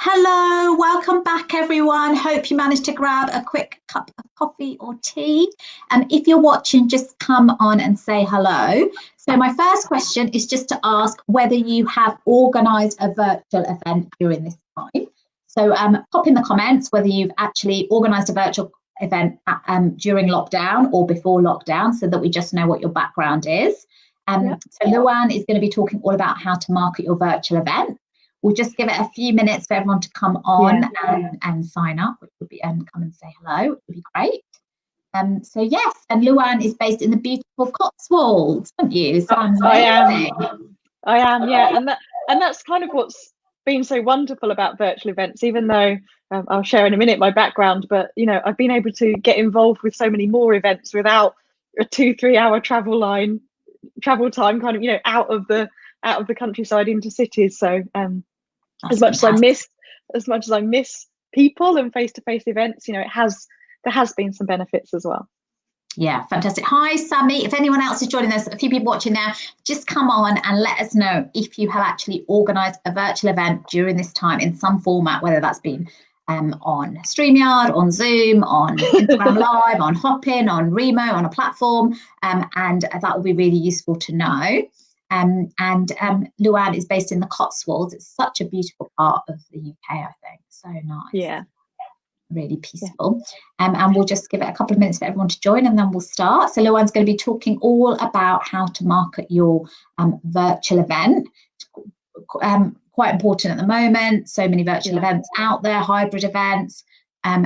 Hello, welcome back everyone. Hope you managed to grab a quick cup of coffee or tea. And if you're watching, just come on and say hello. So my first question is just to ask whether you have organised a virtual event during this time. So pop in the comments whether you've actually organised a virtual event during lockdown or before lockdown, so that we just know what your background is. So Luann is going to be talking all about how to market your virtual event. We'll just give it a few minutes for everyone to come on and sign up, which would be come and say hello, which would be great. So yes, and Luann is based in the beautiful Cotswolds, aren't you? So I am, yeah, and that's kind of what's been so wonderful about virtual events. Even though I'll share in a minute my background, but I've been able to get involved with so many more events without a 2-3 hour travel time, kind of out of the countryside into cities. So as much as I miss people and face-to-face events, there has been some benefits as well. Yeah, fantastic. Hi, Sammy. If anyone else is joining us, a few people watching now, just come on and let us know if you have actually organised a virtual event during this time in some format, whether that's been on StreamYard, on Zoom, on Instagram Live, on Hopin, on Remo, on a platform, and that will be really useful to know. Luann is based in the Cotswolds. It's such a beautiful part of the UK, I think. So nice. Yeah. Really peaceful. And we'll just give it a couple of minutes for everyone to join and then we'll start. So Luann's going to be talking all about how to market your virtual event. Quite important at the moment. So many virtual events out there, hybrid events.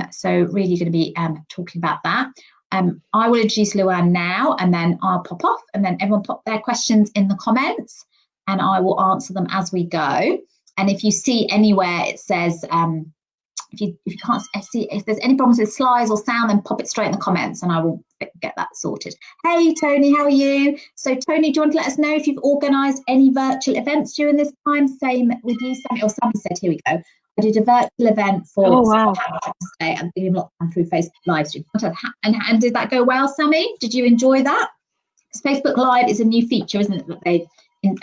So really going to be talking about that. I will introduce Luann now and then I'll pop off and then everyone pop their questions in the comments and I will answer them as we go. And if you see anywhere it says, if you can't see, if there's any problems with slides or sound, then pop it straight in the comments and I will get that sorted. Hey, Tony, how are you? So Tony, do you want to let us know if you've organised any virtual events during this time? Same with you, Sammy, or Sammy said, here we go. I did a virtual event for Patrick's Day and being locked down through Facebook live stream. And did that go well, Sammy? Did you enjoy that? Because Facebook Live is a new feature, isn't it,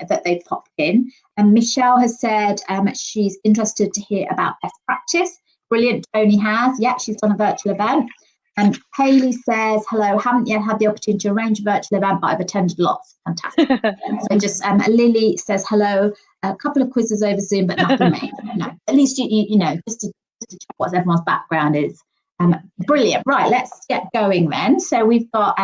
that they've popped in. And Michelle has said she's interested to hear about best practice. Brilliant, Tony has. Yeah, she's done a virtual event. And Hayley says, hello, haven't yet had the opportunity to arrange a virtual event, but I've attended lots. Fantastic. So just Lily says, hello, a couple of quizzes over Zoom, but nothing major. No, at least you know, just to check what everyone's background is. Brilliant. Right, let's get going then. So we've got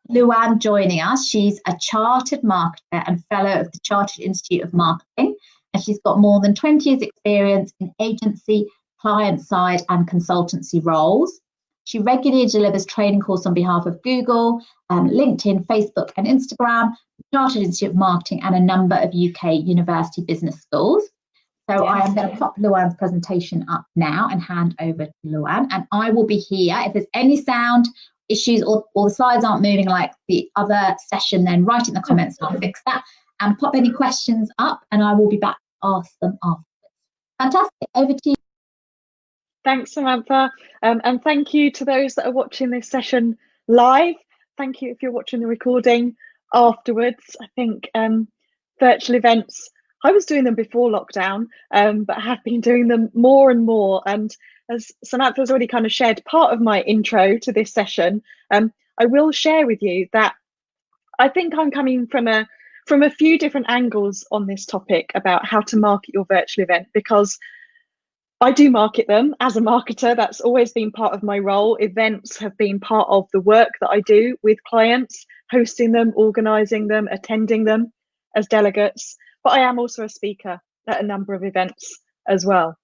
Luann joining us. She's a chartered marketer and fellow of the Chartered Institute of Marketing. And she's got more than 20 years experience in agency, client side and consultancy roles. She regularly delivers training courses on behalf of Google, LinkedIn, Facebook and Instagram, Chartered Institute of Marketing and a number of UK university business schools. So I am going to pop Luann's presentation up now and hand over to Luann. And I will be here. If there's any sound issues or the slides aren't moving like the other session, then write it in the comments and I'll fix that. And pop any questions up and I will be back to ask them afterwards. Fantastic. Over to you. Thanks, Samantha. And thank you to those that are watching this session live. Thank you if you're watching the recording afterwards. I think virtual events, I was doing them before lockdown, but I have been doing them more and more. And as Samantha's already kind of shared part of my intro to this session, I will share with you that I think I'm coming from a few different angles on this topic about how to market your virtual event, because I do market them as a marketer. That's always been part of my role. Events have been part of the work that I do with clients, hosting them, organising them, attending them as delegates. But I am also a speaker at a number of events as well.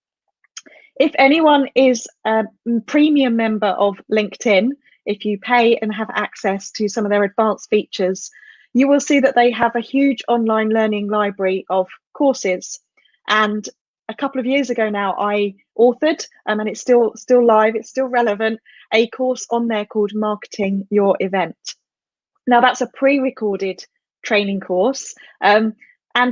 If anyone is a premium member of LinkedIn, if you pay and have access to some of their advanced features, you will see that they have a huge online learning library of courses. And a couple of years ago now, I authored, and it's still live, it's still relevant, a course on there called Marketing Your Event. Now that's a pre-recorded training course and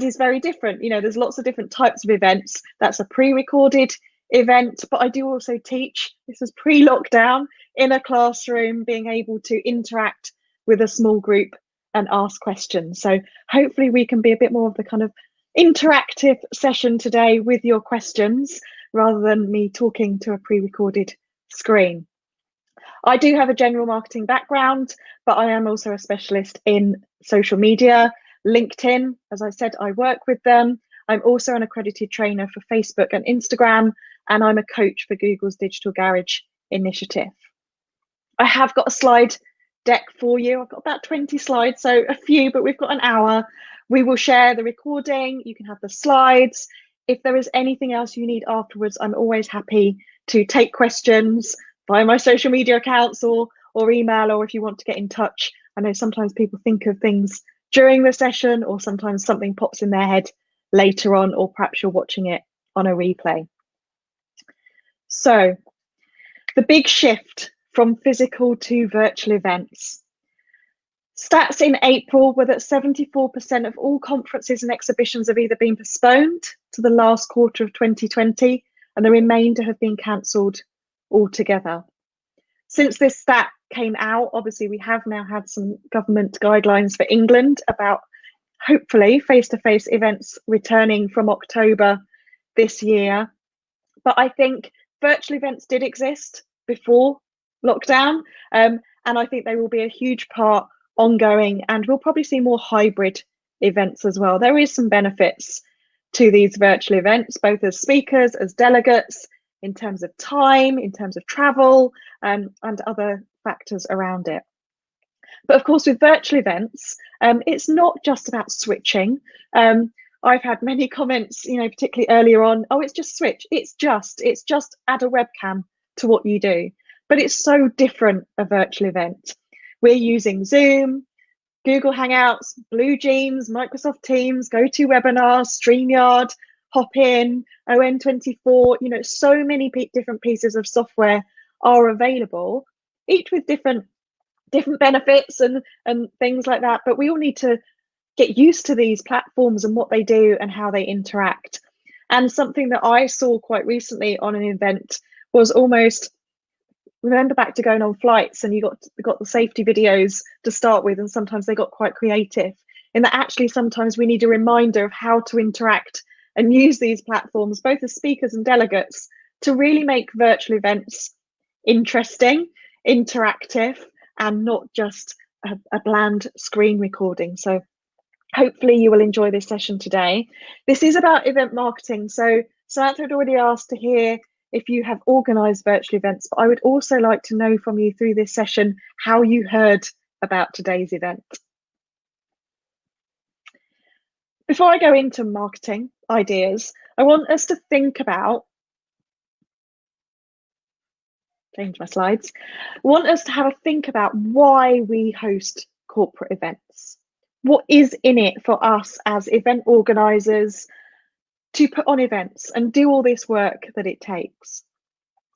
is very different. There's lots of different types of events. That's a pre-recorded event, but I do also teach. This is pre-lockdown in a classroom, being able to interact with a small group and ask questions. So hopefully we can be a bit more of the kind of interactive session today with your questions. rather than me talking to a pre-recorded screen. I do have a general marketing background, but I am also a specialist in social media. LinkedIn, as I said, I work with them. I'm also an accredited trainer for Facebook and Instagram, and I'm a coach for Google's Digital Garage initiative. I have got a slide deck for you. I've got about 20 slides, so a few, but we've got an hour. We will share the recording. You can have the slides. If there is anything else you need afterwards, I'm always happy to take questions via my social media accounts or email, or if you want to get in touch. I know sometimes people think of things during the session, or sometimes something pops in their head later on, or perhaps you're watching it on a replay. So the big shift from physical to virtual events. Stats in April were that 74% of all conferences and exhibitions have either been postponed to the last quarter of 2020, and the remainder have been cancelled altogether. Since this stat came out, obviously we have now had some government guidelines for England about hopefully face-to-face events returning from October this year. But I think virtual events did exist before lockdown, and I think they will be a huge part ongoing, and we'll probably see more hybrid events as well. There is some benefits to these virtual events, both as speakers, as delegates, in terms of time, in terms of travel, and other factors around it. But of course, with virtual events, it's not just about switching. I've had many comments, particularly earlier on, oh, it's just switch. It's just add a webcam to what you do. But it's so different, a virtual event. We're using Zoom, Google Hangouts, BlueJeans, Microsoft Teams, GoToWebinar, StreamYard, Hopin, ON24, so many different pieces of software are available, each with different benefits and things like that. But we all need to get used to these platforms and what they do and how they interact. And something that I saw quite recently on an event was almost, remember back to going on flights and you got the safety videos to start with, and sometimes they got quite creative in that actually sometimes we need a reminder of how to interact and use these platforms, both as speakers and delegates, to really make virtual events interesting, interactive, and not just a bland screen recording. So hopefully you will enjoy this session today. This is about event marketing. So Samantha had already asked to hear if you have organised virtual events, but I would also like to know from you through this session how you heard about today's event. Before I go into marketing ideas, I want us to think about, change my slides, I want us to have a think about why we host corporate events. What is in it for us as event organisers to put on events and do all this work that it takes?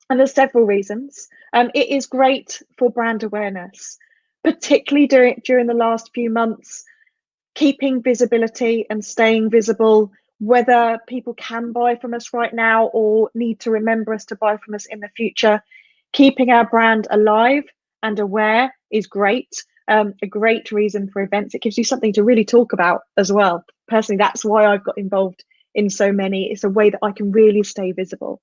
And there's several reasons. It is great for brand awareness, particularly during the last few months, keeping visibility and staying visible, whether people can buy from us right now or need to remember us to buy from us in the future. Keeping our brand alive and aware is great. A great reason for events. It gives you something to really talk about as well. Personally, that's why I've got involved in so many. It's a way that I can really stay visible.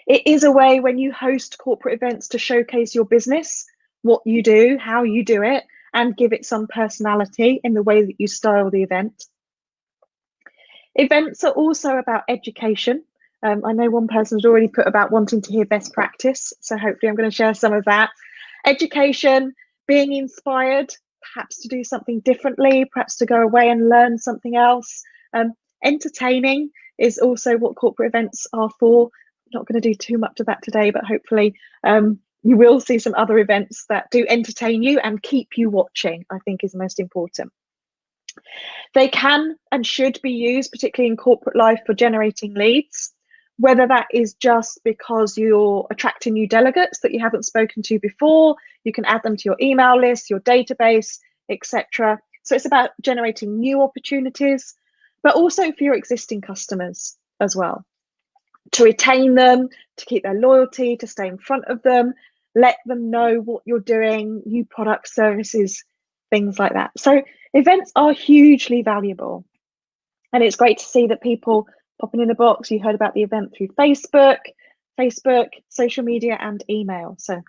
It is a way when you host corporate events to showcase your business, what you do, how you do it, and give it some personality in the way that you style the event. Events are also about education. I know one person has already put about wanting to hear best practice, so hopefully I'm going to share some of that. Education, being inspired, perhaps to do something differently, perhaps to go away and learn something else. Entertaining is also what corporate events are for. I'm not going to do too much of that today, but hopefully you will see some other events that do entertain you and keep you watching, I think is most important. They can and should be used, particularly in corporate life, for generating leads, whether that is just because you're attracting new delegates that you haven't spoken to before. You can add them to your email list, your database, etc. So it's about generating new opportunities, but also for your existing customers as well, to retain them, to keep their loyalty, to stay in front of them, let them know what you're doing, new products, services, things like that. So events are hugely valuable. And it's great to see that people popping in the box. You heard about the event through Facebook, social media, and email. So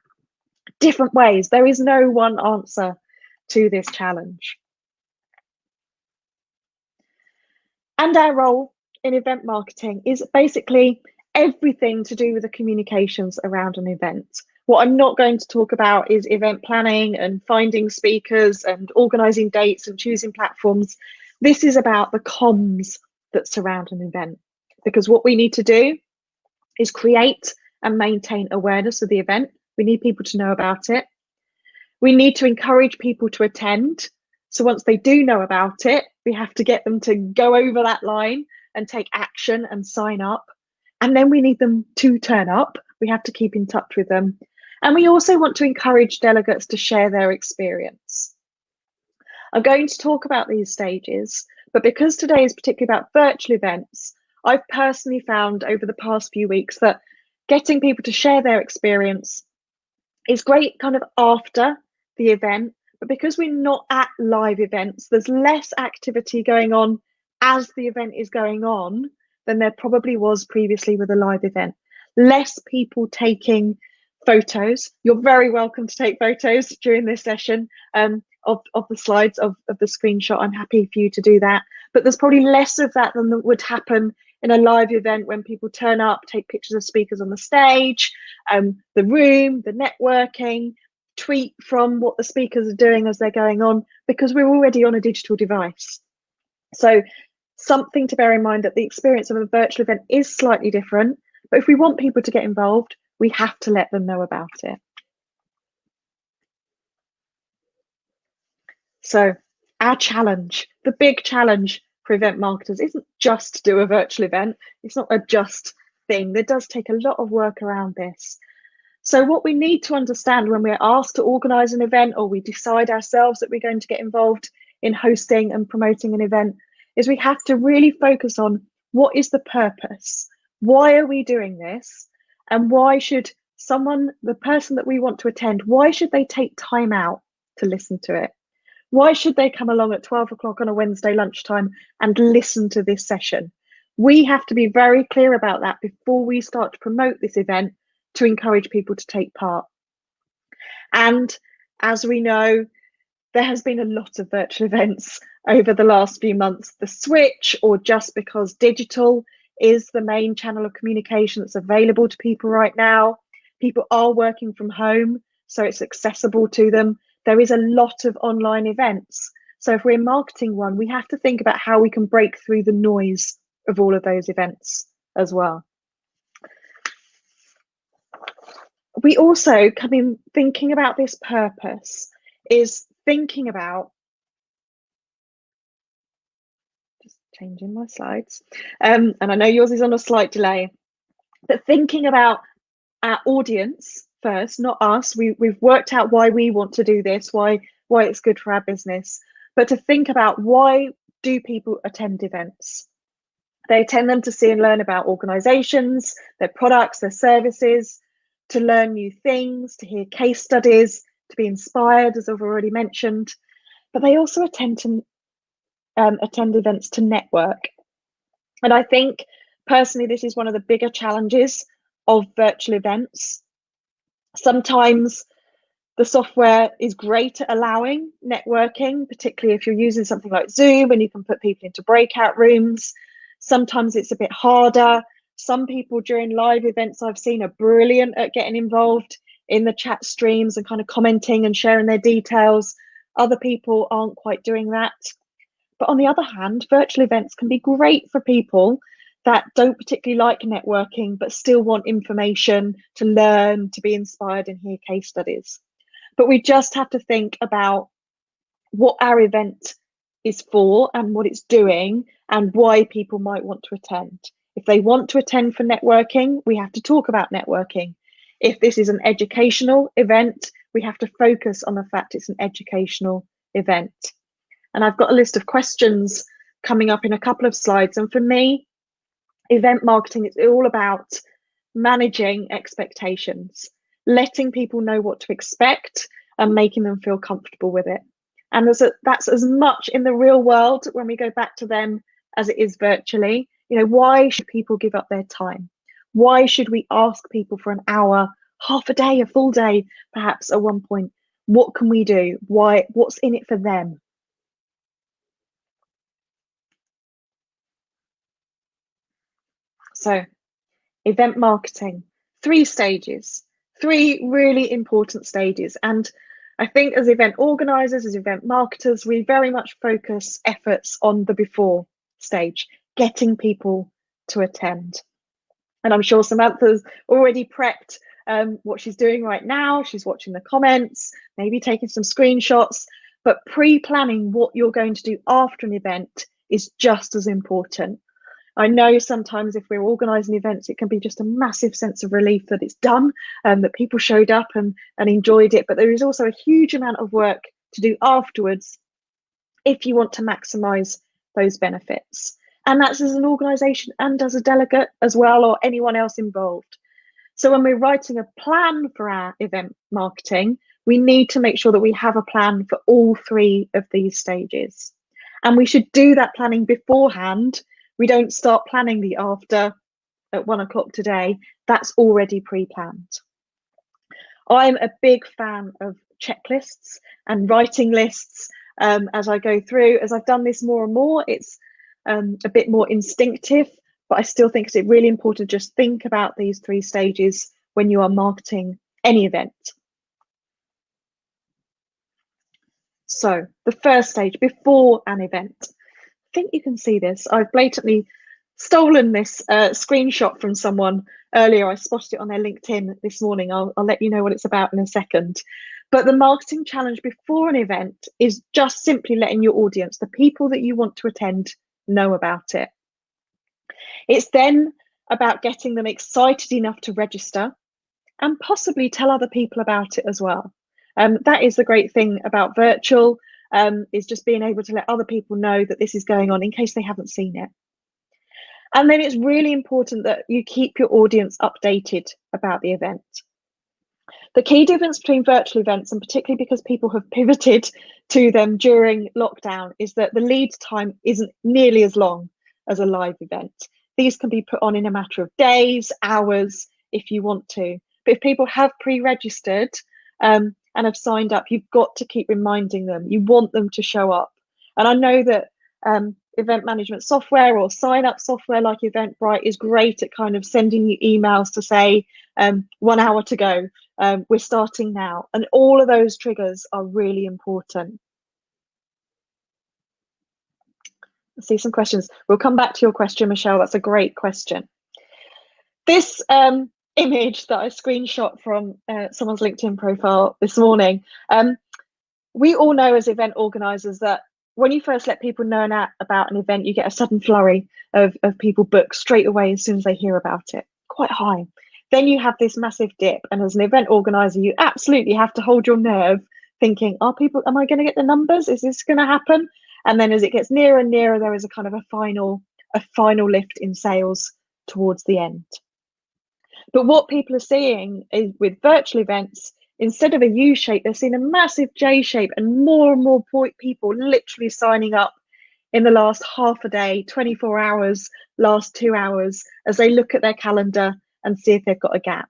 different ways. There is no one answer to this challenge. And our role in event marketing is basically everything to do with the communications around an event. What I'm not going to talk about is event planning and finding speakers and organising dates and choosing platforms. This is about the comms that surround an event, because what we need to do is create and maintain awareness of the event. We need people to know about it. We need to encourage people to attend. So once they do know about it, we have to get them to go over that line and take action and sign up. And then we need them to turn up. We have to keep in touch with them. And we also want to encourage delegates to share their experience. I'm going to talk about these stages, but because today is particularly about virtual events, I've personally found over the past few weeks that getting people to share their experience is great kind of after the event, but because we're not at live events, there's less activity going on as the event is going on than there probably was previously with a live event. Less people taking photos. You're very welcome to take photos during this session of the slides, of the screenshot. I'm happy for you to do that. But there's probably less of that than that would happen in a live event when people turn up, take pictures of speakers on the stage, the room, the networking, tweet from what the speakers are doing as they're going on, because we're already on a digital device. So something to bear in mind, that the experience of a virtual event is slightly different, but if we want people to get involved, we have to let them know about it. So our challenge, the big challenge for event marketers, isn't just to do a virtual event. It's not a just thing. There does take a lot of work around this. So what we need to understand when we're asked to organise an event, or we decide ourselves that we're going to get involved in hosting and promoting an event, is we have to really focus on what is the purpose? Why are we doing this? And why should someone, the person that we want to attend, why should they take time out to listen to it? Why should they come along at 12 o'clock on a Wednesday lunchtime and listen to this session? We have to be very clear about that before we start to promote this event to encourage people to take part. And as we know, there has been a lot of virtual events over the last few months. The switch, or just because digital is the main channel of communication that's available to people right now. People are working from home, so it's accessible to them. There is a lot of online events. So if we're marketing one, we have to think about how we can break through the noise of all of those events as well. We also come in thinking about this purpose, is thinking about, just changing my slides, and I know yours is on a slight delay, but thinking about our audience first, not us. We've worked out why we want to do this, why it's good for our business, but to think about, why do people attend events? They attend them to see and learn about organisations, their products, their services, to learn new things, to hear case studies, to be inspired, as I've already mentioned. But they also attend events to network. And I think personally, this is one of the bigger challenges of virtual events. Sometimes the software is great at allowing networking, particularly if you're using something like Zoom and you can put people into breakout rooms. Sometimes it's a bit harder. Some people during live events I've seen are brilliant at getting involved in the chat streams and kind of commenting and sharing their details. Other people aren't quite doing that. But on the other hand, virtual events can be great for people that don't particularly like networking, but still want information to learn, to be inspired and hear case studies. But we just have to think about what our event is for and what it's doing and why people might want to attend. If they want to attend for networking, we have to talk about networking. If this is an educational event, we have to focus on the fact it's an educational event. And I've got a list of questions coming up in a couple of slides. And for me, event marketing is all about managing expectations, letting people know what to expect and making them feel comfortable with it. And that's as much in the real world when we go back to them as it is virtually. why should people give up their time? Why should we ask people for an hour, half a day, a full day, perhaps at one point? What can we do? What's in it for them? So, event marketing, 3 stages, 3 really important stages. And I think as event organisers, as event marketers, we very much focus efforts on the before stage, getting people to attend. And I'm sure Samantha's already prepped what she's doing right now. She's watching the comments, maybe taking some screenshots, but pre-planning what you're going to do after an event is just as important. I know sometimes if we're organising events, it can be just a massive sense of relief that it's done, that people showed up and enjoyed it. But there is also a huge amount of work to do afterwards if you want to maximise those benefits. And that's as an organisation and as a delegate as well, or anyone else involved. So when we're writing a plan for our event marketing, we need to make sure that we have a plan for all 3 of these stages. And we should do that planning beforehand. We don't start planning the after at 1 o'clock today. That's already pre-planned. I'm a big fan of checklists and writing lists as I go through. As I've done this more and more, it's a bit more instinctive, but I still think it's really important to just think about these 3 stages when you are marketing any event. So the first stage, before an event. I think you can see this. I've blatantly stolen this screenshot from someone earlier. I spotted it on their LinkedIn this morning. I'll let you know what it's about in a second. But the marketing challenge before an event is just simply letting your audience, the people that you want to attend, know about it. It's then about getting them excited enough to register and possibly tell other people about it as well. That is the great thing about virtual, is just being able to let other people know that this is going on in case they haven't seen it. And then it's really important that you keep your audience updated about the event. The key difference between virtual events, and particularly because people have pivoted to them during lockdown, is that the lead time isn't nearly as long as a live event. These can be put on in a matter of days, hours, if you want to. But if people have pre-registered and have signed up, you've got to keep reminding them. You want them to show up. And I know that event management software or sign up software like Eventbrite is great at kind of sending you emails to say 1 hour to go, we're starting now. And all of those triggers are really important. Let's see some questions. We'll come back to your question, Michelle. That's a great question. This image that I screenshot from someone's LinkedIn profile this morning, we all know as event organisers that when you first let people know about an event, you get a sudden flurry of people book straight away as soon as they hear about it, quite high. Then you have this massive dip, and as an event organizer, you absolutely have to hold your nerve thinking, am I going to get the numbers? Is this going to happen? And then as it gets nearer and nearer, there is a kind of a final lift in sales towards the end. But what people are seeing is with virtual events, instead of a U shape, they're seeing a massive J shape, and more people literally signing up in the last half a day, 24 hours, last 2 hours, as they look at their calendar and see if they've got a gap.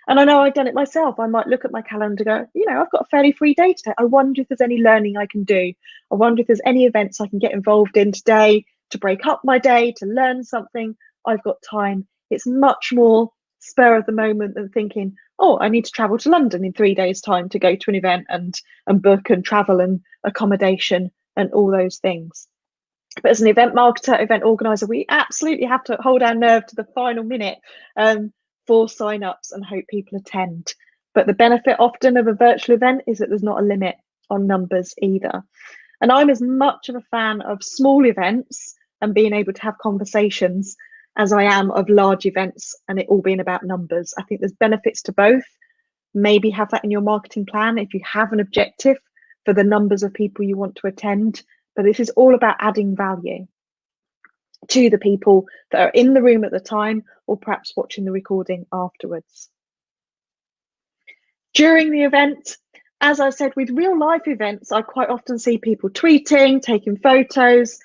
And I know I've done it myself. I might look at my calendar and go, I've got a fairly free day today. I wonder if there's any learning I can do. I wonder if there's any events I can get involved in today to break up my day, to learn something. I've got time. It's much more spur of the moment than thinking, I need to travel to London in 3 days' time to go to an event and book and travel and accommodation and all those things. But as an event marketer, event organizer, we absolutely have to hold our nerve to the final minute for sign-ups and hope people attend. But the benefit often of a virtual event is that there's not a limit on numbers either. And I'm as much of a fan of small events and being able to have conversations as I am of large events and it all being about numbers. I think there's benefits to both. Maybe have that in your marketing plan if you have an objective for the numbers of people you want to attend. But this is all about adding value to the people that are in the room at the time or perhaps watching the recording afterwards. During the event, as I said, with real life events, I quite often see people tweeting, taking photos,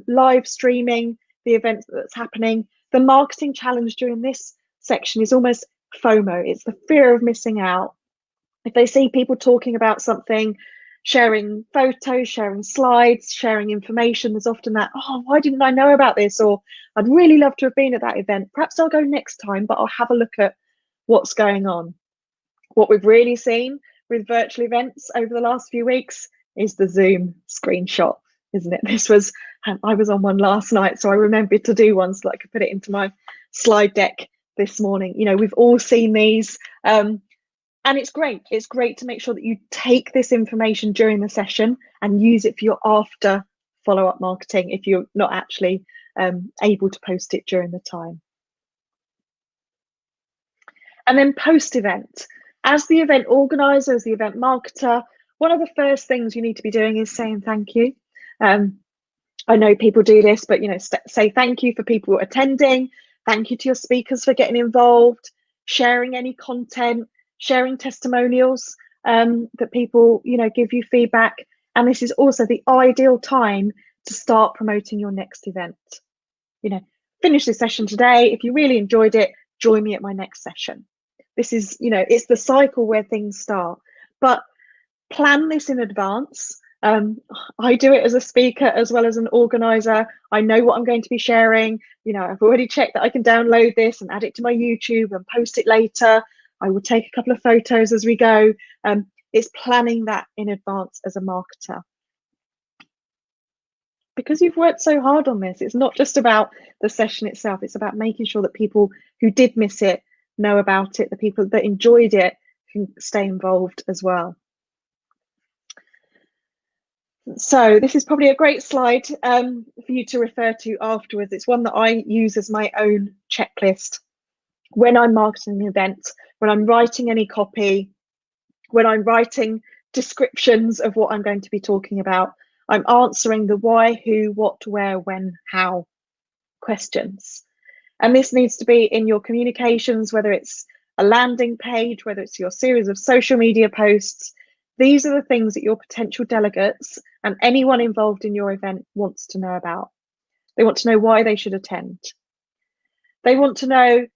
live streaming. the event that's happening. The marketing challenge during this section is almost FOMO. It's the fear of missing out. If they see people talking about something, sharing photos, sharing slides, sharing information, there's often that, oh, why didn't I know about this? Or I'd really love to have been at that event. Perhaps I'll go next time, but I'll have a look at what's going on. What we've really seen with virtual events over the last few weeks is the Zoom screenshot, isn't it? This was, I was on one last night, so I remembered to do one so that I could put it into my slide deck this morning. You know, we've all seen these, and it's great. It's great to make sure that you take this information during the session and use it for your after follow-up marketing if you're not actually able to post it during the time. And then post-event, as the event organizer, as the event marketer, one of the first things you need to be doing is saying thank you. I know people do this, but you know, say thank you for people attending. Thank you to your speakers for getting involved, sharing any content, sharing testimonials that people, you know, give you feedback. And this is also the ideal time to start promoting your next event. You know, finish this session today. If you really enjoyed it, join me at my next session. This is, you know, it's the cycle where things start, but plan this in advance. I do it as a speaker as well as an organizer. I know what I'm going to be sharing. You know, I've already checked that I can download this and add it to my YouTube and post it later. I will take a couple of photos as we go. It's planning that in advance as a marketer. Because you've worked so hard on this, it's not just about the session itself, it's about making sure that people who did miss it know about it, the people that enjoyed it can stay involved as well. So this is probably a great slide for you to refer to afterwards. It's one that I use as my own checklist when I'm marketing an event, when I'm writing any copy, when I'm writing descriptions of what I'm going to be talking about. I'm answering the why, who, what, where, when, how questions. And this needs to be in your communications, whether it's a landing page, whether it's your series of social media posts. These are the things that your potential delegates and anyone involved in your event wants to know about. They want to know why they should attend. They want to know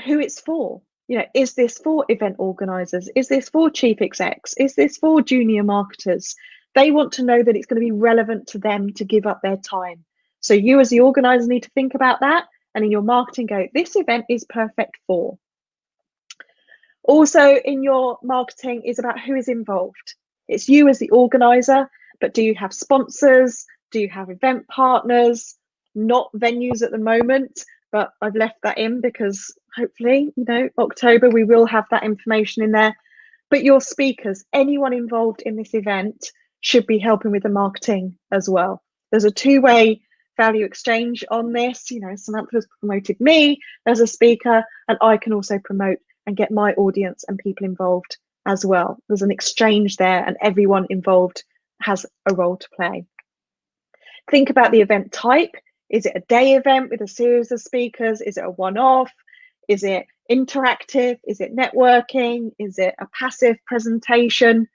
who it's for. You know, is this for event organizers? Is this for chief execs? Is this for junior marketers? They want to know that it's going to be relevant to them to give up their time. So you as the organizer need to think about that, and in your marketing go, this event is perfect for. Also in your marketing is about who is involved. It's you as the organizer, but do you have sponsors? Do you have event partners? Not venues at the moment, but I've left that in because hopefully, you know, October we will have that information in there. But your speakers, anyone involved in this event should be helping with the marketing as well. There's a two-way value exchange on this. You know, Samantha's promoted me as a speaker, and I can also promote and get my audience and people involved as well. There's an exchange there, and everyone involved has a role to play. Think about the event type. Is it a day event with a series of speakers? Is it a one-off? Is it interactive? Is it networking? Is it a passive presentation?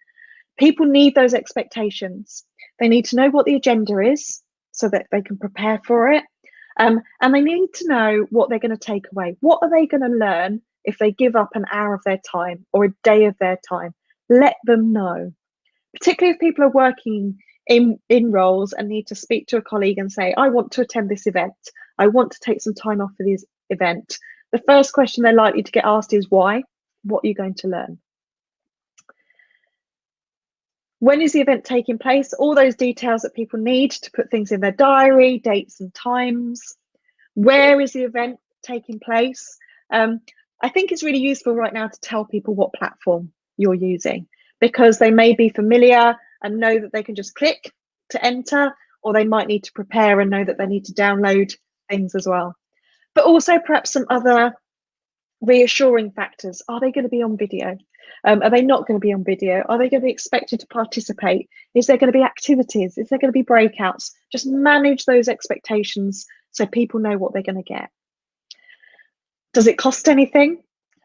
People need those expectations. They need to know what the agenda is so that they can prepare for it. And they need to know what they're going to take away. What are they going to learn if they give up an hour of their time or a day of their time? Let them know. Particularly if people are working in roles and need to speak to a colleague and say, I want to attend this event. I want to take some time off for this event. The first question they're likely to get asked is why? What are you going to learn? When is the event taking place? All those details that people need to put things in their diary, dates and times. Where is the event taking place? I think it's really useful right now to tell people what platform you're using, because they may be familiar and know that they can just click to enter, or they might need to prepare and know that they need to download things as well. But also perhaps some other reassuring factors. Are they going to be on video? Are they not going to be on video? Are they going to be expected to participate? Is there going to be activities? Is there going to be breakouts? Just manage those expectations so people know what they're going to get. Does it cost anything?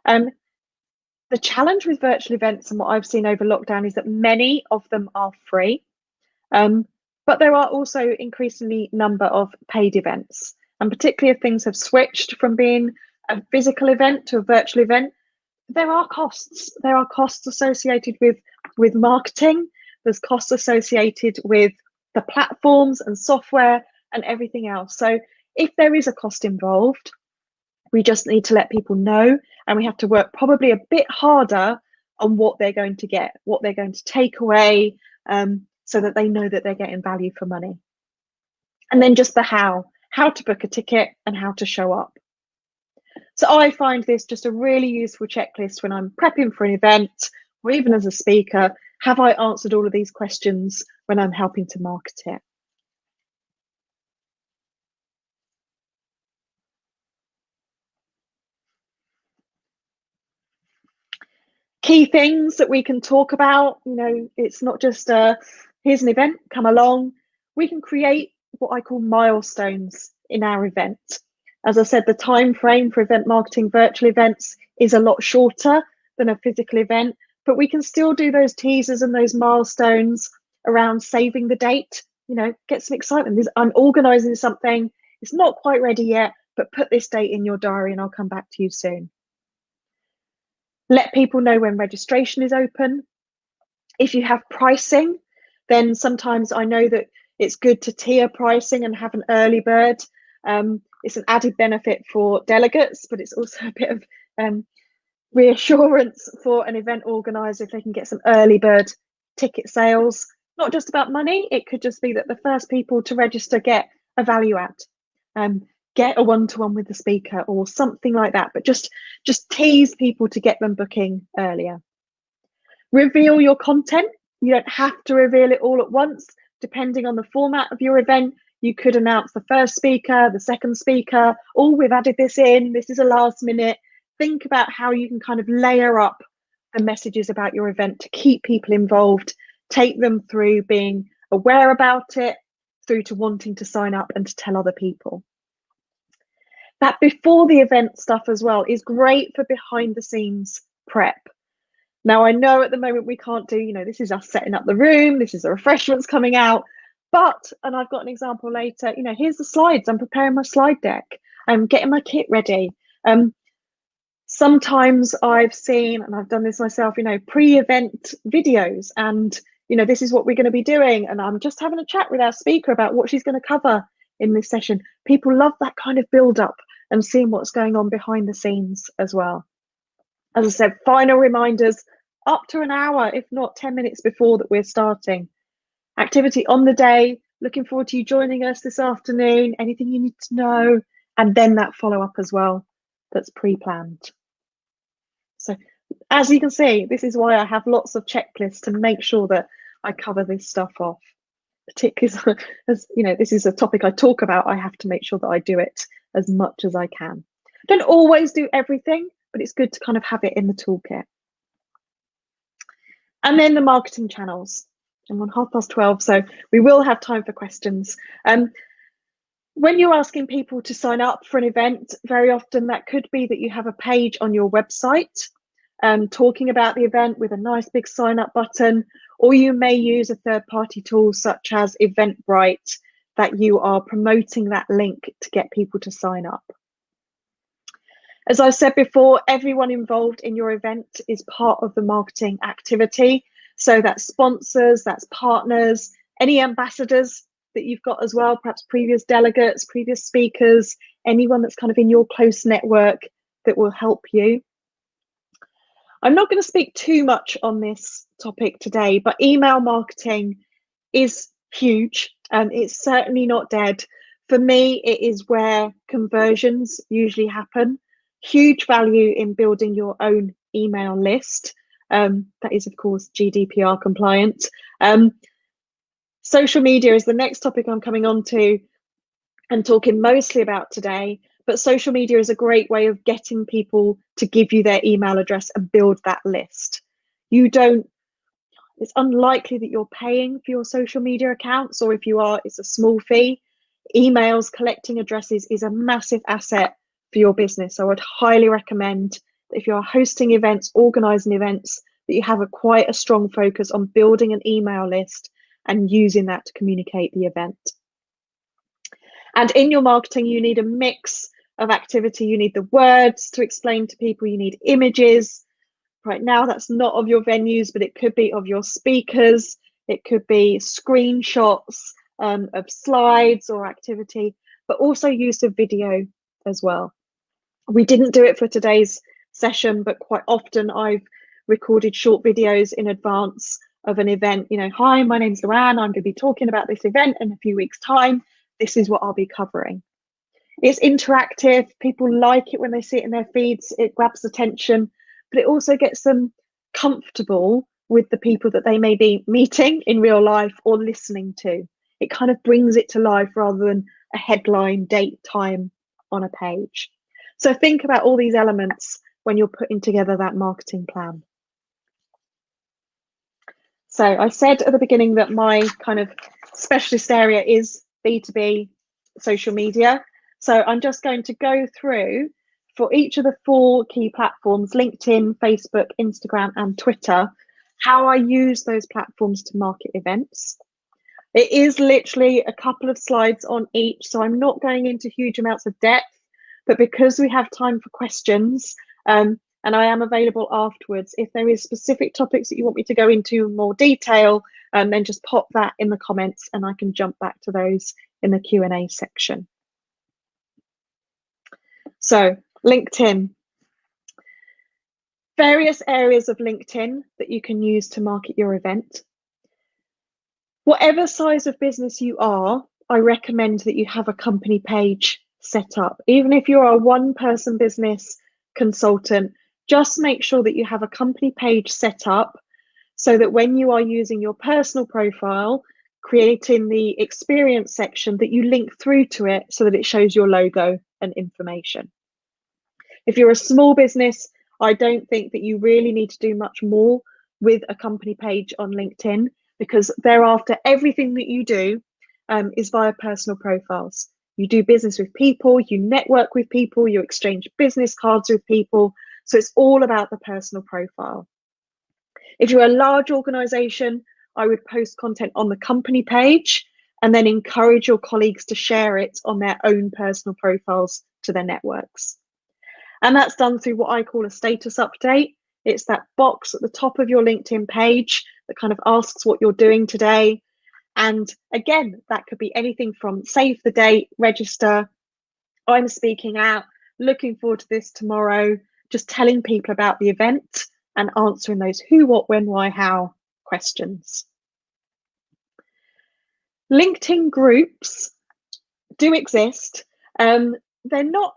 The challenge with virtual events and what I've seen over lockdown is that many of them are free. But there are also increasingly number of paid events, and particularly if things have switched from being a physical event to a virtual event, there are costs. There are costs associated with marketing. There's costs associated with the platforms and software and everything else. So if there is a cost involved, we just need to let people know, and we have to work probably a bit harder on what they're going to get, what they're going to take away, so that they know that they're getting value for money. And then just the how to book a ticket and how to show up. So I find this just a really useful checklist when I'm prepping for an event, or even as a speaker. Have I answered all of these questions when I'm helping to market it? Key things that we can talk about, it's not just here's an event, come along. We can create what I call milestones in our event. As I said, the time frame for event marketing virtual events is a lot shorter than a physical event, but we can still do those teasers and those milestones around saving the date, get some excitement. I'm organizing something, it's not quite ready yet, but put this date in your diary and I'll come back to you soon. Let people know when registration is open. If you have pricing, then sometimes I know that it's good to tier pricing and have an early bird. It's an added benefit for delegates, but it's also a bit of reassurance for an event organizer if they can get some early bird ticket sales. Not just about money, it could just be that the first people to register get a value add. Get a one-to-one with the speaker or something like that, but just tease people to get them booking earlier. Reveal your content. You don't have to reveal it all at once. Depending on the format of your event, you could announce the first speaker, the second speaker. Oh, we've added this in, this is a last minute. Think about how you can kind of layer up the messages about your event to keep people involved, take them through being aware about it, through to wanting to sign up and to tell other people. That before the event stuff as well is great for behind the scenes prep. Now I know at the moment we can't do, this is us setting up the room, this is the refreshments coming out, but, and I've got an example later, here's the slides, I'm preparing my slide deck, I'm getting my kit ready. Sometimes I've seen, and I've done this myself, pre-event videos, and this is what we're going to be doing, and I'm just having a chat with our speaker about what she's going to cover in this session. People love that kind of build up and seeing what's going on behind the scenes as well. As I said, final reminders up to an hour, if not 10 minutes before that we're starting. Activity on the day, looking forward to you joining us this afternoon, anything you need to know, and then that follow-up as well that's pre-planned. So as you can see, this is why I have lots of checklists to make sure that I cover this stuff off. Particularly as this is a topic I talk about, I have to make sure that I do it as much as I can. Don't always do everything, but it's good to kind of have it in the toolkit. And then the marketing channels. I'm on 12:30, so we will have time for questions. When you're asking people to sign up for an event, very often that could be that you have a page on your website talking about the event with a nice big sign up button, or you may use a third-party tool such as Eventbrite that you are promoting that link to get people to sign up. As I said before, everyone involved in your event is part of the marketing activity. So that's sponsors, that's partners, any ambassadors that you've got as well, perhaps previous delegates, previous speakers, anyone that's kind of in your close network that will help you. I'm not going to speak too much on this topic today, but email marketing is huge. It's certainly not dead. For me, it is where conversions usually happen. Huge value in building your own email list. That is, of course, GDPR compliant. Social media is the next topic I'm coming on to and talking mostly about today. But social media is a great way of getting people to give you their email address and build that list. It's unlikely that you're paying for your social media accounts, or if you are, it's a small fee. Emails, collecting addresses is a massive asset for your business. So I would highly recommend that if you're hosting events, organizing events, that you have quite a strong focus on building an email list and using that to communicate the event. And in your marketing, you need a mix of activity. You need the words to explain to people, you need images. Right now, that's not of your venues, but it could be of your speakers. It could be screenshots of slides or activity, but also use of video as well. We didn't do it for today's session, but quite often I've recorded short videos in advance of an event. You know, hi, my name's Luann. I'm going to be talking about this event in a few weeks' time. This is what I'll be covering. It's interactive. People like it when they see it in their feeds. It grabs attention, but it also gets them comfortable with the people that they may be meeting in real life or listening to. It kind of brings it to life rather than a headline, date, time on a page. So think about all these elements when you're putting together that marketing plan. So I said at the beginning that my kind of specialist area is B2B social media. So I'm just going to go through for each of the 4 key platforms, LinkedIn, Facebook, Instagram, and Twitter, how I use those platforms to market events. It is literally a couple of slides on each, so I'm not going into huge amounts of depth, but because we have time for questions, and I am available afterwards, if there is specific topics that you want me to go into in more detail, then just pop that in the comments and I can jump back to those in the Q&A section. So LinkedIn. Various areas of LinkedIn that you can use to market your event. Whatever size of business you are, I recommend that you have a company page set up. Even if you're a one-person business consultant, just make sure that you have a company page set up so that when you are using your personal profile, creating the experience section, that you link through to it so that it shows your logo and information. If you're a small business, I don't think that you really need to do much more with a company page on LinkedIn, because thereafter everything that you do is via personal profiles. You do business with people, you network with people, you exchange business cards with people. So it's all about the personal profile. If you're a large organization, I would post content on the company page and then encourage your colleagues to share it on their own personal profiles to their networks. And that's done through what I call a status update. It's that box at the top of your LinkedIn page that kind of asks what you're doing today. And again, that could be anything from save the date, register, I'm speaking out, looking forward to this tomorrow, just telling people about the event and answering those who, what, when, why, how questions. LinkedIn groups do exist. They're not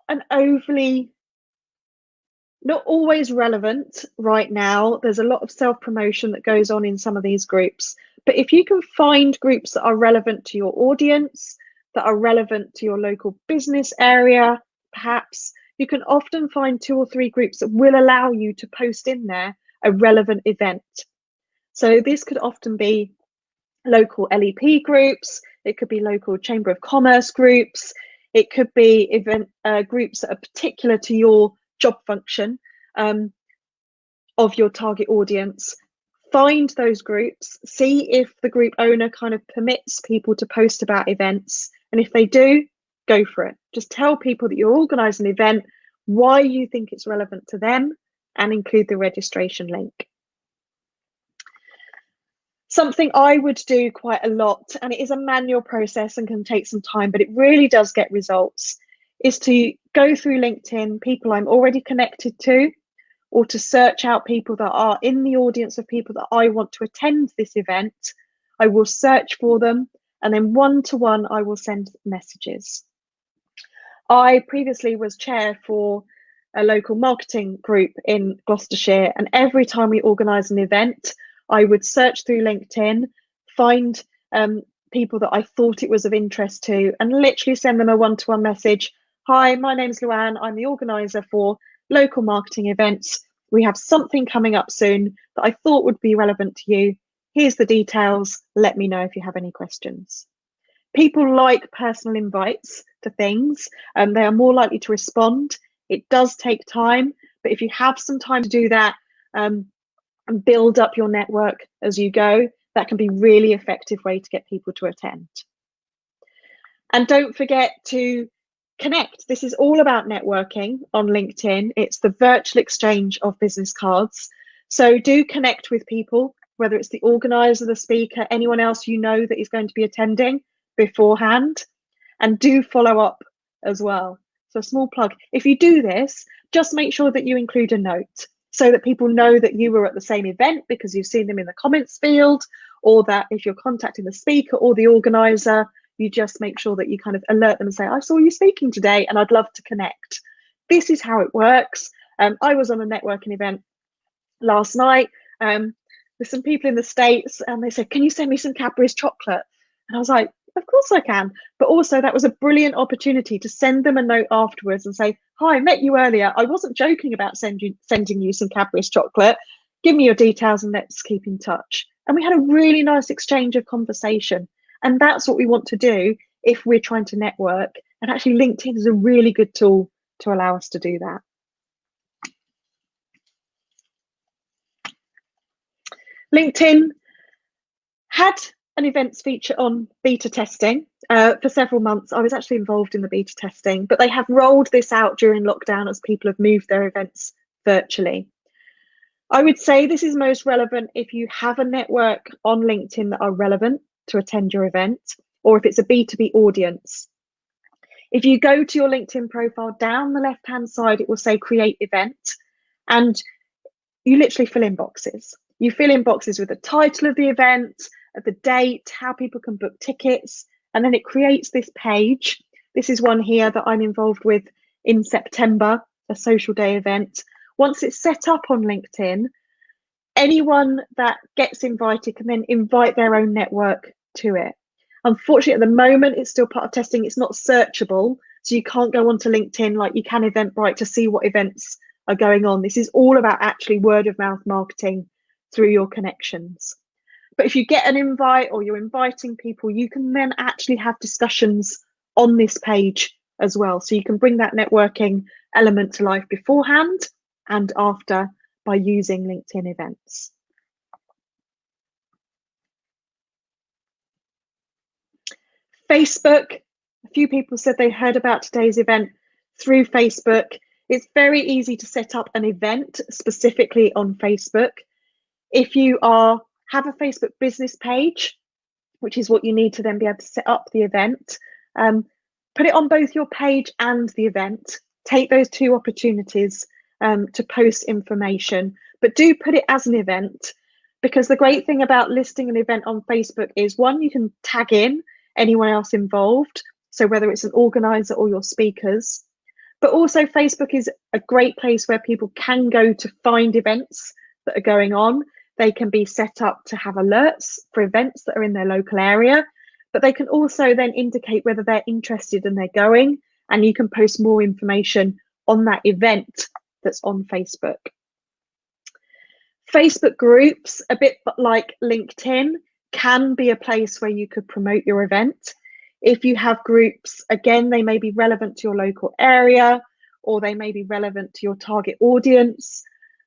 always relevant right now. There's a lot of self-promotion that goes on in some of these groups. But if you can find groups that are relevant to your audience, that are relevant to your local business area, perhaps, you can often find 2 or 3 groups that will allow you to post in there a relevant event. So this could often be local LEP groups, it could be local Chamber of Commerce groups, it could be event groups that are particular to your job function of your target audience. Find those groups, see if the group owner kind of permits people to post about events, and if they do, go for it. Just tell people that you're organising an event, why you think it's relevant to them, and include the registration link. Something I would do quite a lot, and it is a manual process and can take some time, but it really does get results, is to go through LinkedIn, people I'm already connected to, or to search out people that are in the audience of people that I want to attend this event. I will search for them, and then one-to-one I will send messages. I previously was chair for a local marketing group in Gloucestershire, and every time we organise an event, I would search through LinkedIn, find people that I thought it was of interest to, and literally send them a one-to-one message. Hi, my name's Luann. I'm the organiser for local marketing events. We have something coming up soon that I thought would be relevant to you. Here's the details. Let me know if you have any questions. People like personal invites to things, and they are more likely to respond. It does take time, but if you have some time to do that and build up your network as you go, that can be really effective way to get people to attend. And don't forget to connect. This is all about networking on LinkedIn. It's the virtual exchange of business cards. So do connect with people, whether it's the organizer, the speaker, anyone else you know that is going to be attending beforehand, and do follow up as well. So a small plug. If you do this, just make sure that you include a note so that people know that you were at the same event because you've seen them in the comments field, or that if you're contacting the speaker or the organizer, you just make sure that you kind of alert them and say, I saw you speaking today and I'd love to connect. This is how it works. I was on a networking event last night with some people in the States, and they said, can you send me some Cadbury's chocolate? And I was like, of course I can. But also that was a brilliant opportunity to send them a note afterwards and say, hi, I met you earlier. I wasn't joking about sending you some Cadbury's chocolate. Give me your details and let's keep in touch. And we had a really nice exchange of conversation. And that's what we want to do if we're trying to network. And actually LinkedIn is a really good tool to allow us to do that. LinkedIn had an events feature on beta testing for several months. I was actually involved in the beta testing, but they have rolled this out during lockdown as people have moved their events virtually. I would say this is most relevant if you have a network on LinkedIn that are relevant to attend your event, or if it's a B2B audience. If you go to your LinkedIn profile, down the left-hand side, it will say create event, and you literally fill in boxes. You fill in boxes with the title of the event, the date, how people can book tickets, and then it creates this page. This is one here that I'm involved with in September, a social day event. Once it's set up on LinkedIn, anyone that gets invited can then invite their own network to it. Unfortunately, at the moment, it's still part of testing. It's not searchable, so you can't go onto LinkedIn like you can Eventbrite to see what events are going on. This is all about actually word of mouth marketing through your connections. But if you get an invite or you're inviting people, you can then actually have discussions on this page as well. So you can bring that networking element to life beforehand and after by using LinkedIn events. Facebook, a few people said they heard about today's event through Facebook. It's very easy to set up an event specifically on Facebook. If you have a Facebook business page, which is what you need to then be able to set up the event, put it on both your page and the event. Take those two opportunities to post information, but do put it as an event, because the great thing about listing an event on Facebook is, one, you can tag in anyone else involved, so whether it's an organizer or your speakers, but also Facebook is a great place where people can go to find events that are going on. They can be set up to have alerts for events that are in their local area, but they can also then indicate whether they're interested and they're going, and you can post more information on that event that's on Facebook. Facebook groups, a bit like LinkedIn, can be a place where you could promote your event. If you have groups, again, they may be relevant to your local area, or they may be relevant to your target audience.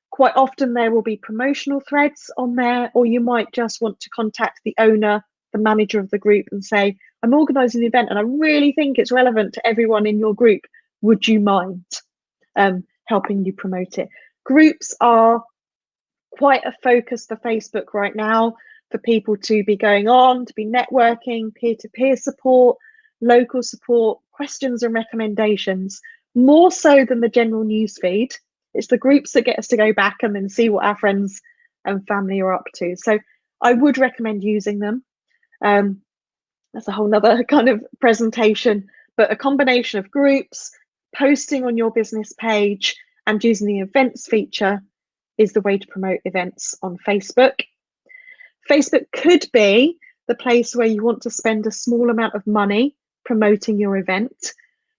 Quite often there will be promotional threads on there, or you might just want to contact the owner, the manager of the group, and say, I'm organising an event and I really think it's relevant to everyone in your group. Would you mind helping you promote it? Groups are quite a focus for Facebook right now, for people to be going on, to be networking, peer-to-peer support, local support, questions and recommendations, more so than the general newsfeed. It's the groups that get us to go back and then see what our friends and family are up to. So I would recommend using them. That's a whole nother kind of presentation, but a combination of groups, posting on your business page, and using the events feature is the way to promote events on Facebook. Facebook could be the place where you want to spend a small amount of money promoting your event.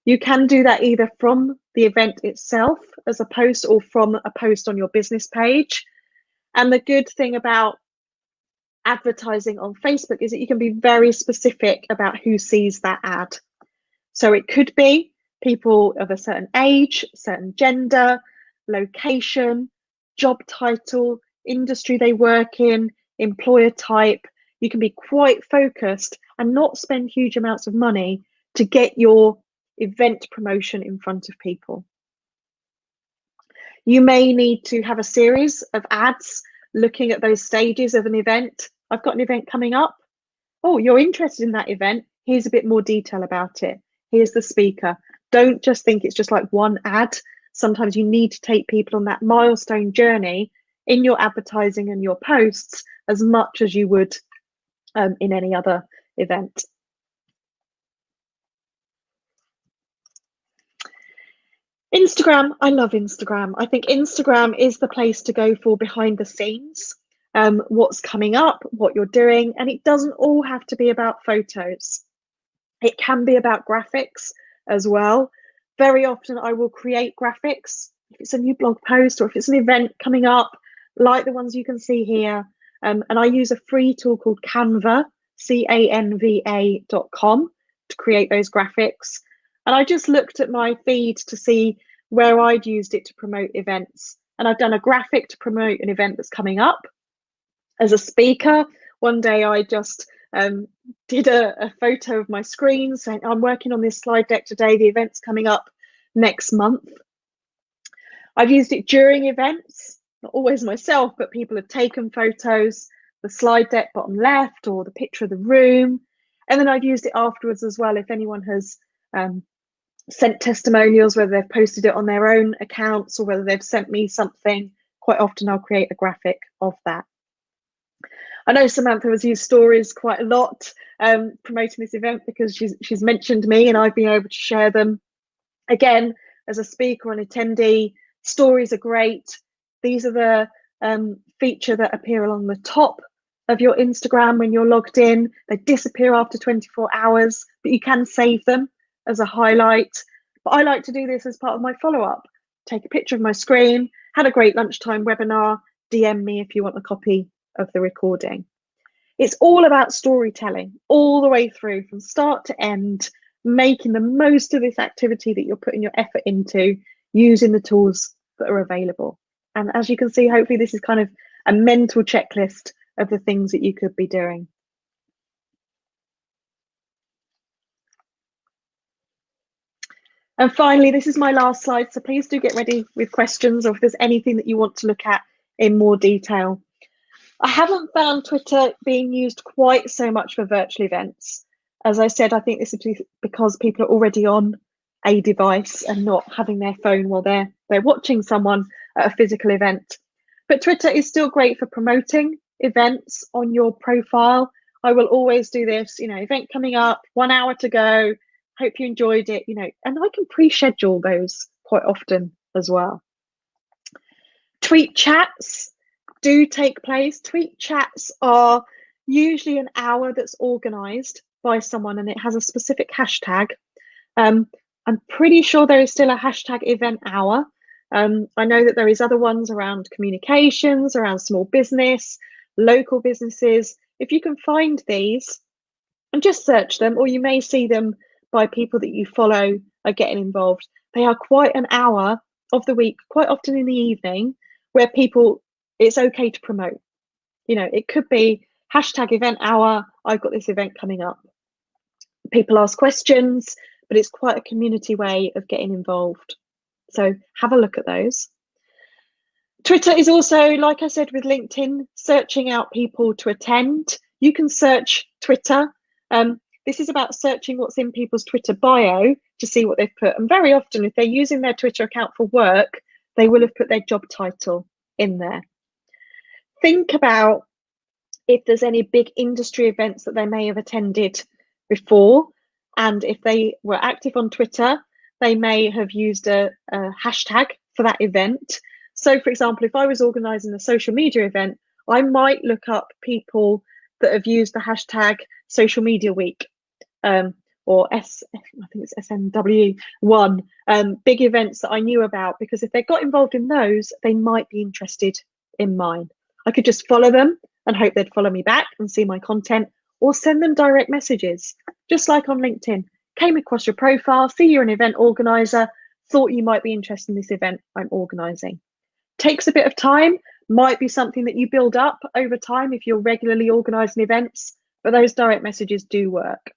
You can do that either from the event itself as a post, or from a post on your business page. And the good thing about advertising on Facebook is that you can be very specific about who sees that ad. So it could be people of a certain age, certain gender, location, job title, industry they work in, employer type. you can be quite focused and not spend huge amounts of money to get your event promotion in front of people. You may need to have a series of ads looking at those stages of an event. I've got an event coming up. Oh, you're interested in that event. Here's a bit more detail about it. Here's the speaker. Don't just think it's just like one ad. Sometimes you need to take people on that milestone journey in your advertising and your posts as much as you would in any other event. Instagram, I love Instagram. I think Instagram is the place to go for behind the scenes, what's coming up, what you're doing, and it doesn't all have to be about photos. It can be about graphics as well. Very often I will create graphics, if it's a new blog post or if it's an event coming up, like the ones you can see here. And I use a free tool called Canva, canva.com, to create those graphics. And I just looked at my feed to see where I'd used it to promote events. And I've done a graphic to promote an event that's coming up. As a speaker, one day I just did a photo of my screen saying, I'm working on this slide deck today, the event's coming up next month. I've used it during events, not always myself, but people have taken photos, the slide deck bottom left or the picture of the room. And then I've used it afterwards as well if anyone has sent testimonials, whether they've posted it on their own accounts or whether they've sent me something. Quite often I'll create a graphic of that. I know Samantha has used stories quite a lot promoting this event because she's mentioned me and I've been able to share them. Again, as a speaker or an attendee, stories are great. These are the feature that appear along the top of your Instagram when you're logged in. They disappear after 24 hours, but you can save them as a highlight. But I like to do this as part of my follow-up. Take a picture of my screen, had a great lunchtime webinar, DM me if you want a copy of the recording. It's all about storytelling all the way through from start to end, making the most of this activity that you're putting your effort into, using the tools that are available. And as you can see, hopefully this is kind of a mental checklist of the things that you could be doing. And finally, this is my last slide, so please do get ready with questions or if there's anything that you want to look at in more detail. I haven't found Twitter being used quite so much for virtual events. As I said, I think this is because people are already on a device and not having their phone while they're watching someone at a physical event. But Twitter is still great for promoting events on your profile. I will always do this, event coming up, 1 hour to go. Hope you enjoyed it, and I can pre-schedule those quite often as well. Tweet chats do take place. Tweet chats are usually an hour that's organized by someone and it has a specific hashtag. I'm pretty sure there is still a hashtag event hour. I know that there is other ones around communications, around small business, local businesses. If you can find these and just search them, or you may see them by people that you follow are getting involved. They are quite an hour of the week, quite often in the evening, where it's okay to promote. It could be hashtag event hour, I've got this event coming up. People ask questions, but it's quite a community way of getting involved. So have a look at those. Twitter is also, like I said with LinkedIn, searching out people to attend. You can search Twitter. This is about searching what's in people's Twitter bio to see what they've put. And very often, if they're using their Twitter account for work, they will have put their job title in there. Think about if there's any big industry events that they may have attended before. And if they were active on Twitter, they may have used a hashtag for that event. So, for example, if I was organising a social media event, I might look up people that have used the hashtag social media week or I think it's SMW1, big events that I knew about, because if they got involved in those, they might be interested in mine. I could just follow them and hope they'd follow me back and see my content, or send them direct messages, just like on LinkedIn. Came across your profile, see you're an event organizer, thought you might be interested in this event I'm organising. Takes a bit of time. might be something that you build up over time if you're regularly organising events, but those direct messages do work.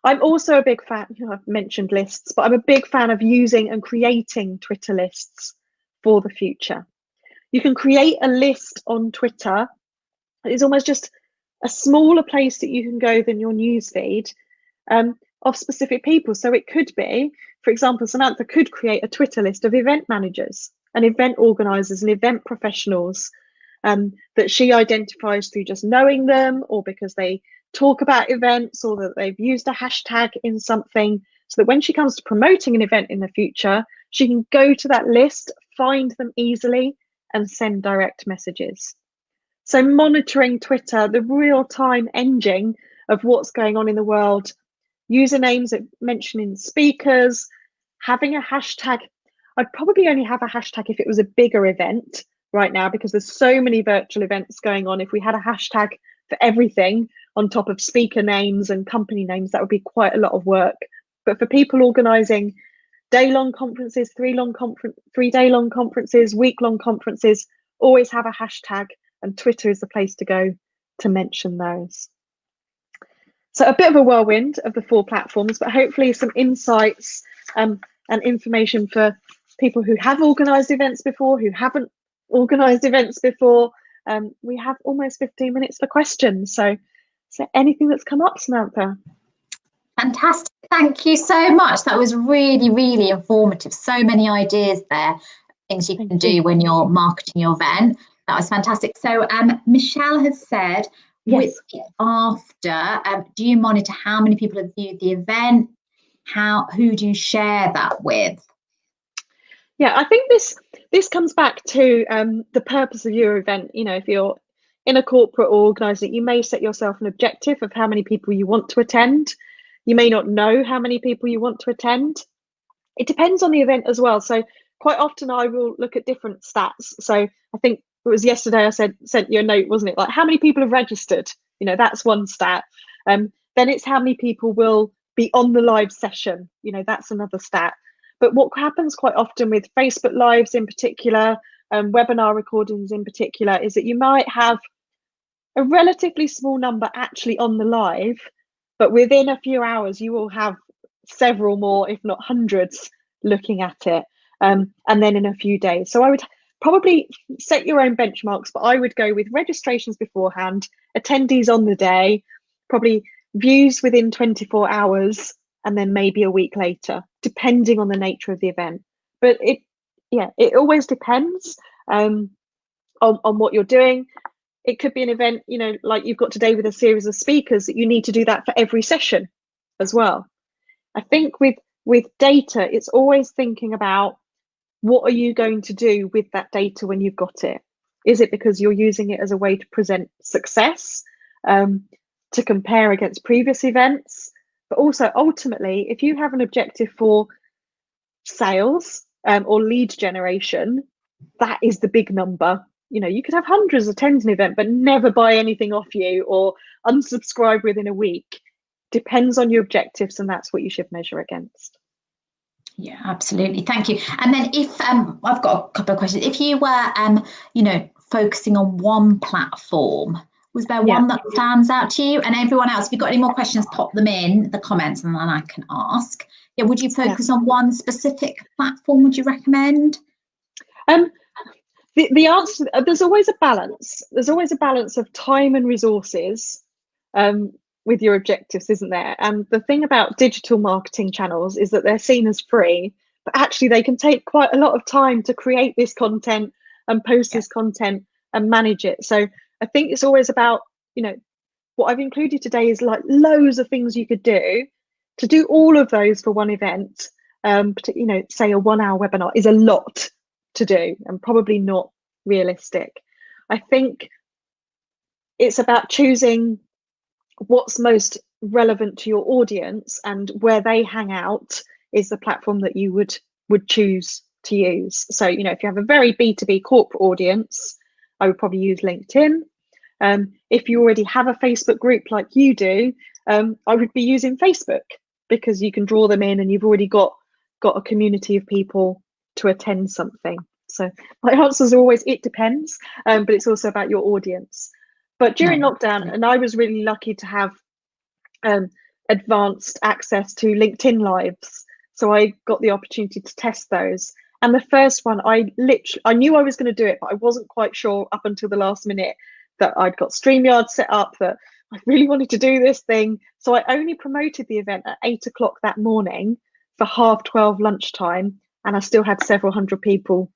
I'm also a big fan, I've mentioned lists, but I'm a big fan of using and creating Twitter lists for the future. You can create a list on Twitter. It's almost just a smaller place that you can go than your newsfeed of specific people. So it could be, for example, Samantha could create a Twitter list of event managers and event organisers and event professionals that she identifies through just knowing them, or because they talk about events, or that they've used a hashtag in something, so that when she comes to promoting an event in the future, she can go to that list, find them easily, and send direct messages. So monitoring Twitter, the real-time engine of what's going on in the world, usernames, mentioning speakers, having a hashtag. I'd probably only have a hashtag if it was a bigger event right now, because there's so many virtual events going on. If we had a hashtag for everything on top of speaker names and company names, that would be quite a lot of work. But for people organising day-long conferences, 3-day-long conferences, week-long conferences, always have a hashtag, and Twitter is the place to go to mention those. So a bit of a whirlwind of the 4 platforms, but hopefully some insights and information for people who have organised events before, who haven't organised events before. We have almost 15 minutes for questions. So is there anything that's come up, Samantha? Fantastic. Thank you so much. That was really, really informative. So many ideas there, things you can do when you're marketing your event. That was fantastic. So Michelle has said, yes, after, do you monitor how many people have viewed the event? Who do you share that with? Yeah, I think this comes back to the purpose of your event. You know, if you're in a corporate or organising, you may set yourself an objective of how many people you want to attend. You may not know how many people you want to attend. It depends on the event as well. So quite often I will look at different stats. So I think it was yesterday I sent you a note, wasn't it? Like, how many people have registered? You know, that's one stat. Then it's how many people will be on the live session. You know, that's another stat. But what happens quite often with Facebook Lives in particular, webinar recordings in particular, is that you might have a relatively small number actually on the live, but within a few hours you will have several more, if not hundreds, looking at it, and then in a few days. So I would probably set your own benchmarks, but I would go with registrations beforehand, attendees on the day, probably views within 24 hours, and then maybe a week later, depending on the nature of the event. But it always depends on what you're doing. It could be an event, you know, like you've got today with a series of speakers, that you need to do that for every session as well. I think with data, it's always thinking about, what are you going to do with that data when you've got it? Is it because you're using it as a way to present success, to compare against previous events? But also, ultimately, if you have an objective for sales or lead generation, that is the big number. You know, you could have hundreds attend an event but never buy anything off you, or unsubscribe within a week. Depends on your objectives, and that's what you should measure against. Yeah, absolutely. Thank you. And then if I've got a couple of questions. If you were, you know, focusing on one platform, was there one that stands out to you? And everyone else, if you've got any more questions, pop them in the comments and then I can ask. Yeah, would you focus on one specific platform, would you recommend? The answer, there's always a balance. There's always a balance of time and resources with your objectives, isn't there? And the thing about digital marketing channels is that they're seen as free, but actually they can take quite a lot of time to create this content and post this content and manage it. So I think it's always about, you know, what I've included today is like loads of things you could do. To do all of those for one event, you know, say a 1-hour webinar is a lot to do and probably not realistic. I think it's about choosing what's most relevant to your audience, and where they hang out is the platform that you would choose to use. So, you know, if you have a very B2B corporate audience, I would probably use LinkedIn. If you already have a Facebook group like you do, I would be using Facebook, because you can draw them in and you've already got a community of people to attend something. So my answers are always, it depends, but it's also about your audience. But during lockdown, and I was really lucky to have advanced access to LinkedIn Lives. So I got the opportunity to test those. And the first one, I knew I was going to do it, but I wasn't quite sure up until the last minute that I'd got StreamYard set up, that I really wanted to do this thing. So I only promoted the event at 8 o'clock that morning for 12:30 lunchtime. And I still had several hundred people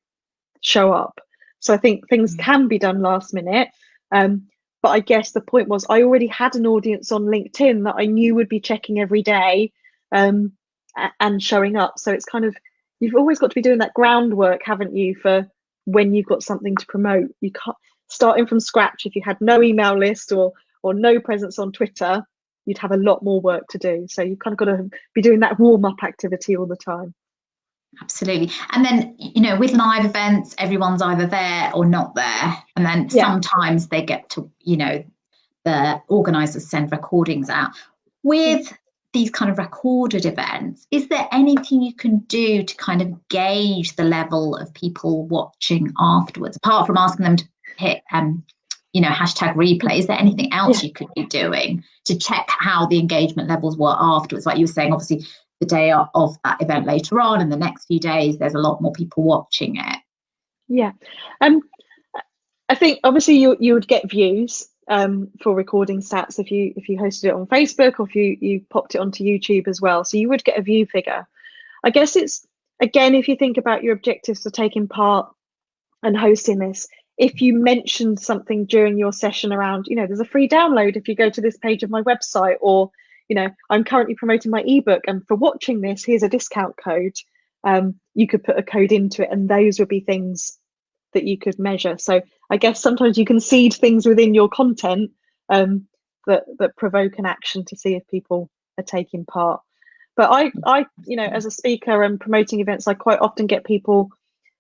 show up. So I think things can be done last minute. But I guess the point was I already had an audience on LinkedIn that I knew would be checking every day and showing up. So it's kind of, you've always got to be doing that groundwork, haven't you, for when you've got something to promote. You can't, starting from scratch, if you had no email list or no presence on Twitter, you'd have a lot more work to do. So you've kind of got to be doing that warm-up activity all the time. Absolutely. And then, you know, with live events, everyone's either there or not there. And then sometimes they get to, you know, the organisers send recordings out. With these kind of recorded events, is there anything you can do to kind of gauge the level of people watching afterwards, apart from asking them to hit, you know, hashtag replay? Is there anything else you could be doing to check how the engagement levels were afterwards? Like you were saying, obviously, the day of that event later on and the next few days, there's a lot more people watching it. Yeah. I think obviously you would get views for recording stats if you hosted it on Facebook, or if you popped it onto YouTube as well. So you would get a view figure. I guess it's, again, if you think about your objectives for taking part and hosting this, if you mentioned something during your session around, you know, there's a free download if you go to this page of my website, or, you know, I'm currently promoting my ebook, and for watching this, here's a discount code. You could put a code into it, and those would be things that you could measure. So I guess sometimes you can seed things within your content that provoke an action to see if people are taking part. But I, you know, as a speaker and promoting events, I quite often get people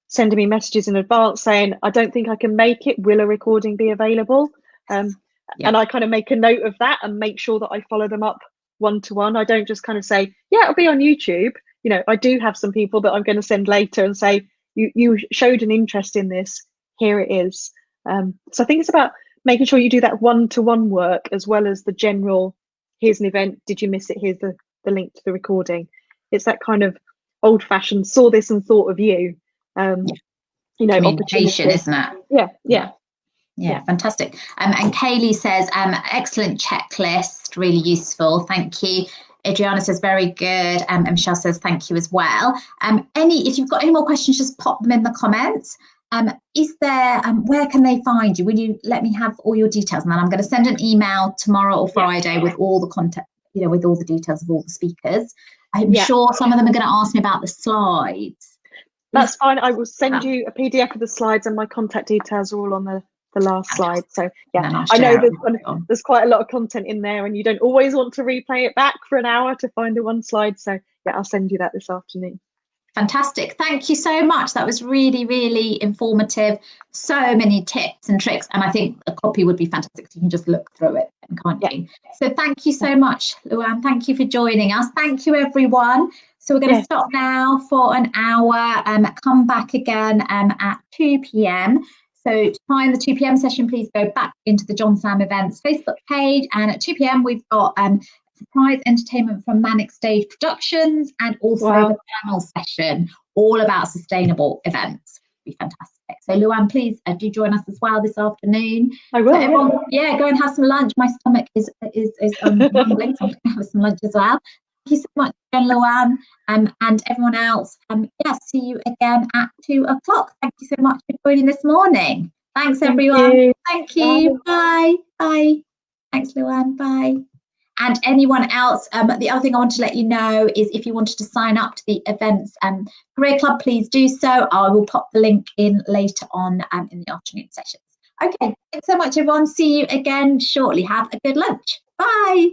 sending me messages in advance saying, I don't think I can make it. Will a recording be available? And I kind of make a note of that and make sure that I follow them up one-to-one. I don't just kind of say, yeah, it'll be on YouTube. You know, I do have some people that I'm going to send later and say, you showed an interest in this, here it is. So I think it's about making sure you do that one-to-one work, as well as the general, here's an event, did you miss it, here's the link to the recording. It's that kind of old-fashioned, saw this and thought of you, you know, communication, isn't it? Yeah, fantastic. And Kaylee says, excellent checklist, really useful, thank you. Adriana says very good, and Michelle says thank you as well. If you've got any more questions, just pop them in the comments. Is there, where can they find you? Will you let me have all your details? And then I'm going to send an email tomorrow or Friday with all the content, you know, with all the details of all the speakers. I'm sure some of them are going to ask me about the slides. That's fine. I will send you a PDF of the slides, and my contact details are all on the last slide. So yeah, I know there's quite a lot of content in there, and you don't always want to replay it back for an hour to find the one slide. So yeah, I'll send you that this afternoon. Fantastic. Thank you so much. That was really, really informative. So many tips and tricks. And I think a copy would be fantastic. So you can just look through it, can't you? So thank you so much, Luann. Thank you for joining us. Thank you, everyone. So we're going to stop now for an hour and come back again at 2 p.m. So to find the 2 p.m. session, please go back into the John Sam Events Facebook page. And at 2 p.m, we've got surprise entertainment from Manic Stage Productions, and also the panel session all about sustainable events. It'll be fantastic. So Luann, please do join us as well this afternoon. I will. So everyone, go and have some lunch. My stomach is rumbling, so I'm going to have some lunch as well. Thank you so much, Luann, and everyone else. See you again at 2 o'clock. Thank you so much for joining this morning. Thanks, everyone. Thank you. Bye. Bye. Thanks, Luann. Bye. And anyone else, the other thing I want to let you know is if you wanted to sign up to the Events Career Club, please do so. I will pop the link in later on in the afternoon sessions. Okay, thanks so much, everyone. See you again shortly. Have a good lunch. Bye.